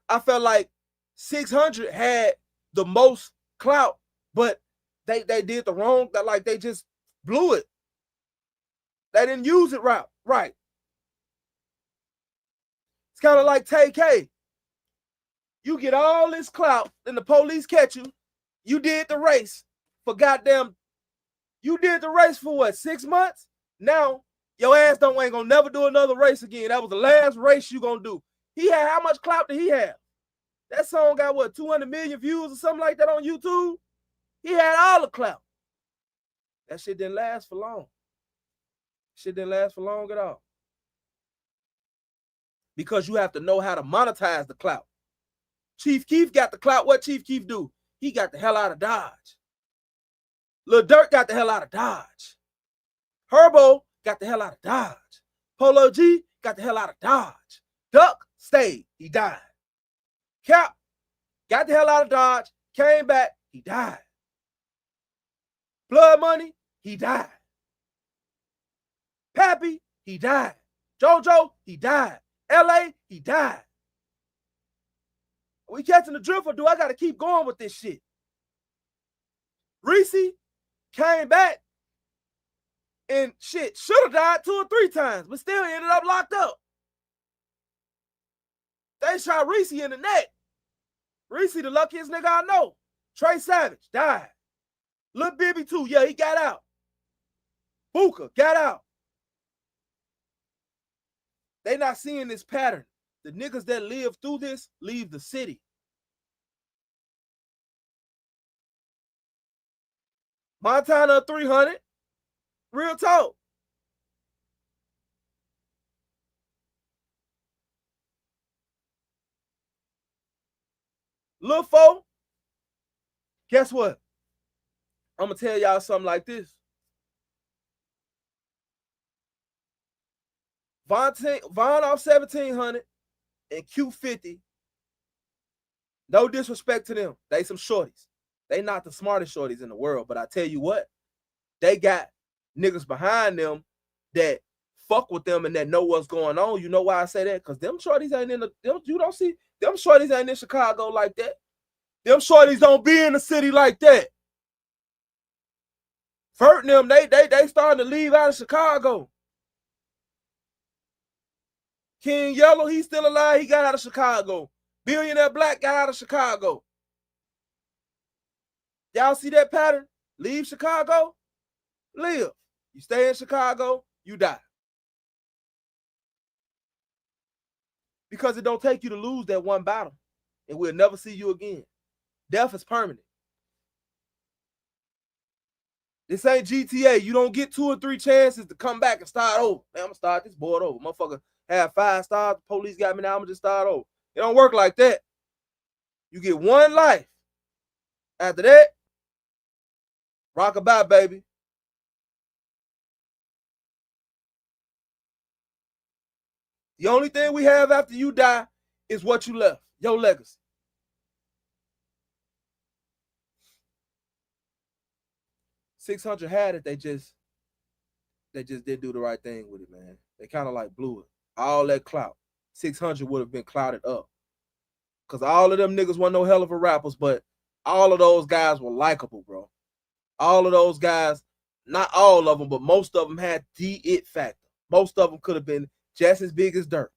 [SPEAKER 1] I felt like 600 had the most clout, but they did the wrong, like they just blew it. They didn't use it right. It's kind of like Tay-K. You get all this clout, then the police catch you. You did the race for goddamn, you did the race for what, 6 months? Now, your ass ain't gonna never do another race again. That was the last race you gonna do. He had, how much clout did he have? That song got what, 200 million views or something like that on YouTube? He had all the clout. That shit didn't last for long. Shit didn't last for long at all. Because you have to know how to monetize the clout. Chief Keef got the clout. What Chief Keef do? He got the hell out of Dodge. Lil Durk got the hell out of Dodge. Herbo got the hell out of Dodge. Polo G got the hell out of Dodge. Duck stayed. He died. Cap got the hell out of Dodge. Came back. He died. Blood Money. He died. Pappy. He died. JoJo. He died. LA. He died. We catching the drift, or do I got to keep going with this shit? Reese came back and shit should have died 2 or 3 times, but still ended up locked up. They shot Reese in the neck. Reese, the luckiest nigga I know. Trey Savage died. Lil Bibby too. Yeah, he got out. Booker got out. They not seeing this pattern. The niggas that live through this leave the city. Montana 300. Real talk. Lil Fo, guess what? I'm going to tell y'all something like this. Von off 1700 and Q50. No disrespect to them. They some shorties. They not the smartest shorties in the world, but I tell you what, they got niggas behind them that fuck with them and that know what's going on. You know why I say that? Because them shorties ain't in the, you don't see, them shorties ain't in Chicago like that. Them shorties don't be in the city like that. Fert them, they starting to leave out of Chicago. King Yellow, he's still alive. He got out of Chicago. Billionaire Black got out of Chicago. Y'all see that pattern? Leave Chicago, live. You stay in Chicago, you die. Because it don't take you to lose that one battle, and we'll never see you again. Death is permanent. This ain't GTA. You don't get 2 or 3 chances to come back and start over. Man, I'm gonna start this board over. Motherfucker had 5 stars. The police got me now. I'm gonna just start over. It don't work like that. You get 1 life. After that, Rockabye, baby. The only thing we have after you die is what you left, your legacy. $600 had it, they just didn't do the right thing with it, man. They kind of like blew it. All that clout. 600 would have been clouded up. Because all of them niggas weren't no hell of a rappers, but all of those guys were likable, bro. All of those guys, not all of them, but most of them had the it factor. Most of them could have been just as big as Dirk.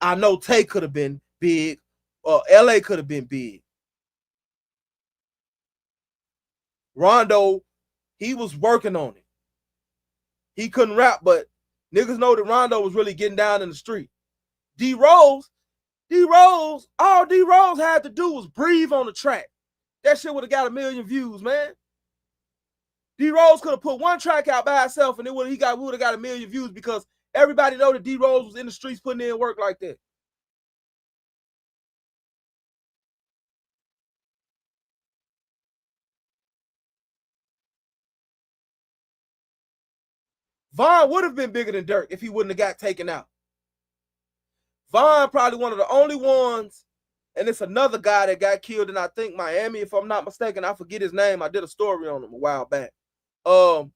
[SPEAKER 1] I know Tay could have been big, or LA could have been big. Rondo, he was working on it. He couldn't rap, but niggas know that Rondo was really getting down in the street. D-Rose, all D-Rose had to do was breathe on the track. That shit would have got 1 million views, man. D-Rose could have put one track out by himself and we would have got 1 million views because everybody know that D-Rose was in the streets putting in work like that. Von would have been bigger than Dirk if he wouldn't have got taken out. Von probably one of the only ones, and it's another guy that got killed in, I think, Miami, if I'm not mistaken. I forget his name. I did a story on him a while back. Von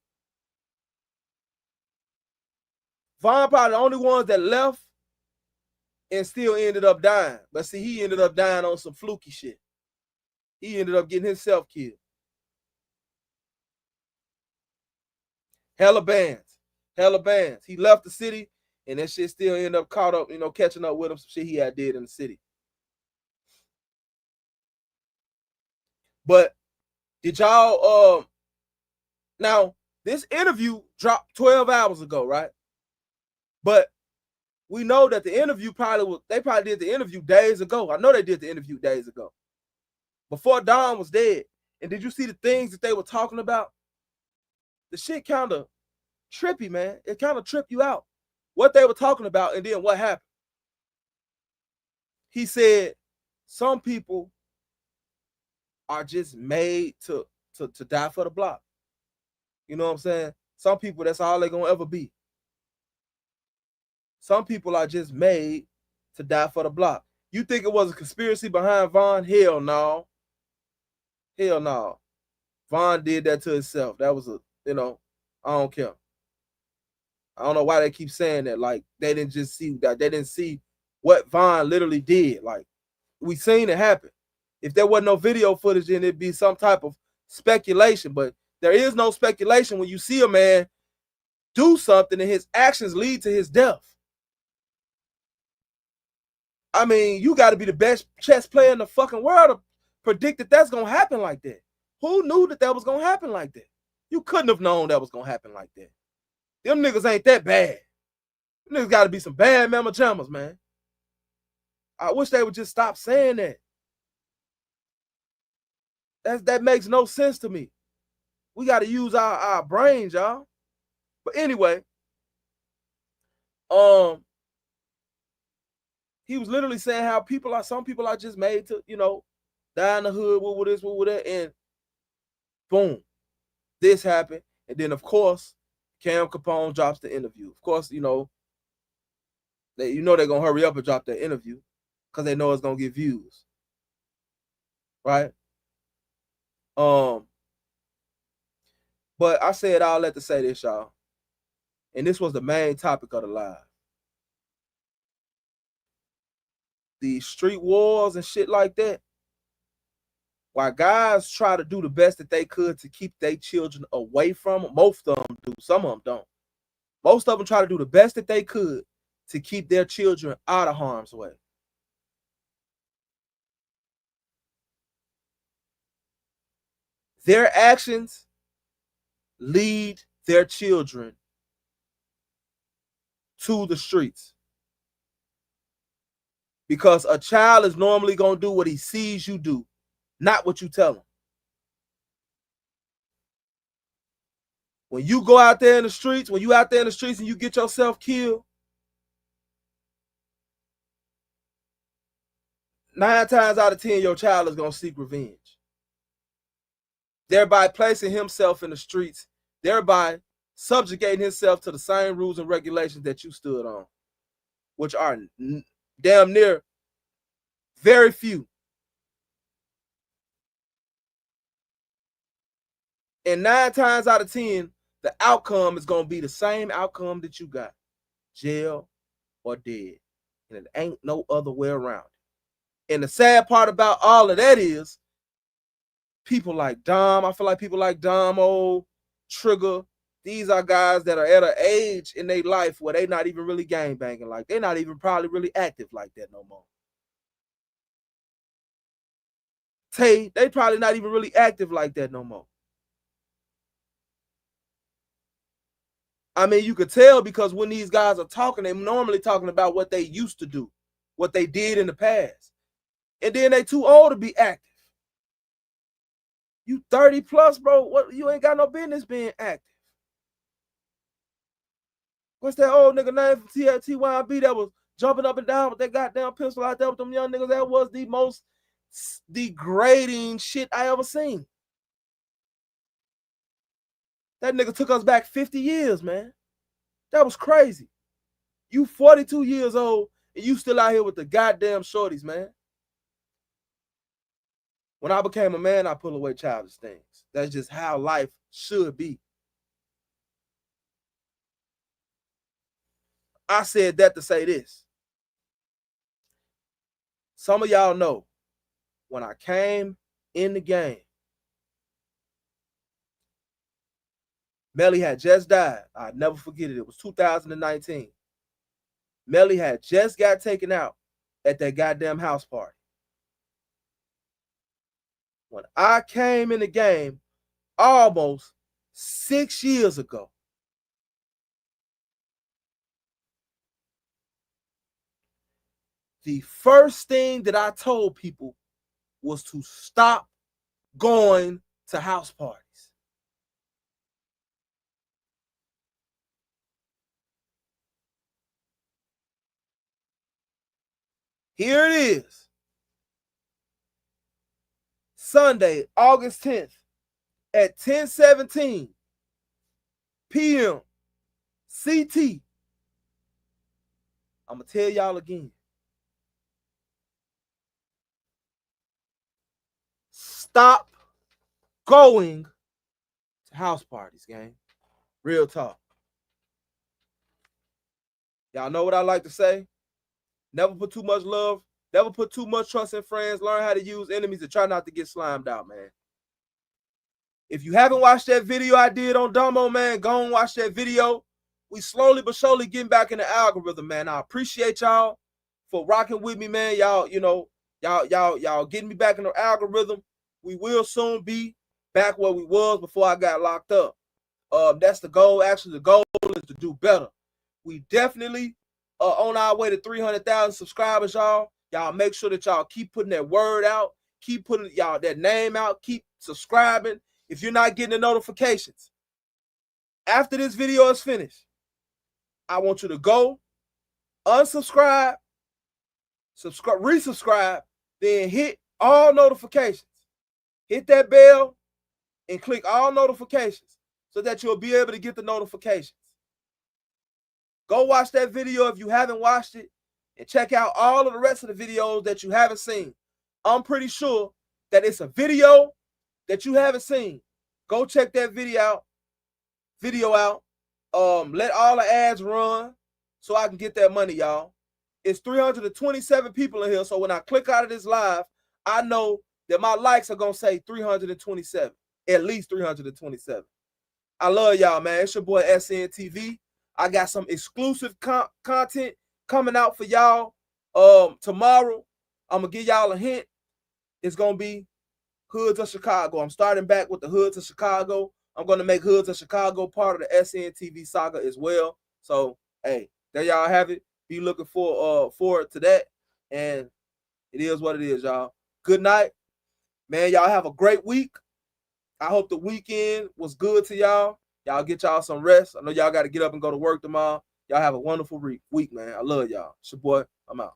[SPEAKER 1] probably the only ones that left and still ended up dying. But see, he ended up dying on some fluky shit. He ended up getting himself killed. Hella bands. He left the city, and that shit still ended up caught up, catching up with him, some shit he had did in the city. But did y'all, now, this interview dropped 12 hours ago, right? But we know that the interview they probably did the interview days ago. I know they did the interview days ago. Before Don was dead. And did you see the things that they were talking about? The shit kind of trippy, man. It kind of tripped you out. What they were talking about and then what happened. He said some people are just made to die for the block. You know what I'm saying? Some people, that's all they're going to ever be. Some people are just made to die for the block. You think it was a conspiracy behind Von? Hell no. Hell no. Von did that to himself. That was I don't care. I don't know why they keep saying that. Like, they didn't just see that. They didn't see what Von literally did. Like, we seen it happen. If there wasn't no video footage, then it'd be some type of speculation. But there is no speculation when you see a man do something and his actions lead to his death. I mean, you got to be the best chess player in the fucking world to predict that that's going to happen like that. Who knew that was going to happen like that? You couldn't have known that was going to happen like that. Them niggas ain't that bad. Them niggas got to be some bad mama jammers, man. I wish they would just stop saying that. That makes no sense to me. We got to use our brains, y'all. But anyway, he was literally saying how some people are just made to, die in the hood, with this, with that, and boom, this happened. And then, of course, Cam Capone drops the interview. Of course, they're going to hurry up and drop that interview because they know it's going to get views. Right? But I said all that to say this, y'all. And this was the main topic of the live. The street wars and shit like that. While guys try to do the best that they could to keep their children away from them, most of them do, some of them don't. Most of them try to do the best that they could to keep their children out of harm's way. Their actions lead their children to the streets. Because a child is normally going to do what he sees you do, not what you tell him. When you go out there in the streets, and you get yourself killed, 9 times out of 10, your child is going to seek revenge. thereby placing himself in the streets, thereby subjugating himself to the same rules and regulations that you stood on, which are damn near very few. And 9 times out of 10, the outcome is going to be the same outcome that you got, jail or dead. And it ain't no other way around it. And the sad part about all of that is people like Dom, I feel like people like DOMO, Trigger, these are guys that are at an age in their life where they're not even really gang banging. Like, they're not even probably really active like that no more. Tay, they probably not even really active like that no more. I mean, you could tell because when these guys are talking, they're normally talking about what they used to do, what they did in the past. And then they too old to be active. You 30 plus, bro. What, you ain't got no business being active. What's that old nigga name from TYB that was jumping up and down with that goddamn pistol out there with them young niggas? That was the most degrading shit I ever seen. That nigga took us back 50 years, man. That was crazy. You 42 years old and you still out here with the goddamn shorties, man. When I became a man, I put away childish things. That's just how life should be. I said that to say this. Some of y'all know when I came in the game, Melly had just died. I'll never forget it. It was 2019. Melly had just got taken out at that goddamn house party. When I came in the game almost 6 years ago, the first thing that I told people was to stop going to house parties. Here it is. Sunday, August 10th at 10:17 p.m. CT. I'm going to tell y'all again. Stop going to house parties, gang. Real talk. Y'all know what I like to say? Never put too much love. Never put too much trust in friends. Learn how to use enemies and try not to get slimed out, man. If you haven't watched that video I did on DOMO, man, go and watch that video. We slowly but surely getting back in the algorithm, man. I appreciate y'all for rocking with me, man. Y'all, you know, y'all getting me back in the algorithm. We will soon be back where we was before I got locked up. That's the goal. Actually, the goal is to do better. We definitely on our way to 300,000 subscribers, y'all. Y'all make sure that y'all keep putting that word out. Keep putting y'all that name out. Keep subscribing. If you're not getting the notifications, after this video is finished, I want you to go unsubscribe, subscribe, resubscribe, then hit all notifications. Hit that bell and click all notifications so that you'll be able to get the notifications. Go watch that video if you haven't watched it and check out all of the rest of the videos that you haven't seen. I'm pretty sure that it's a video that you haven't seen. Go check that video out. Let all the ads run so I can get that money, y'all. It's 327 people in here, so when I click out of this live, I know that my likes are going to say 327, at least 327. I love y'all, man. It's your boy SNTV. I got some exclusive content coming out for y'all tomorrow. I'm going to give y'all a hint. It's going to be Hoods of Chicago. I'm starting back with the Hoods of Chicago. I'm going to make Hoods of Chicago part of the SNTV saga as well. So, hey, there y'all have it. Be looking forward to that. And it is what it is, y'all. Good night. Man, y'all have a great week. I hope the weekend was good to y'all. Y'all get y'all some rest. I know y'all got to get up and go to work tomorrow. Y'all have a wonderful week, man. I love y'all. It's your boy. I'm out.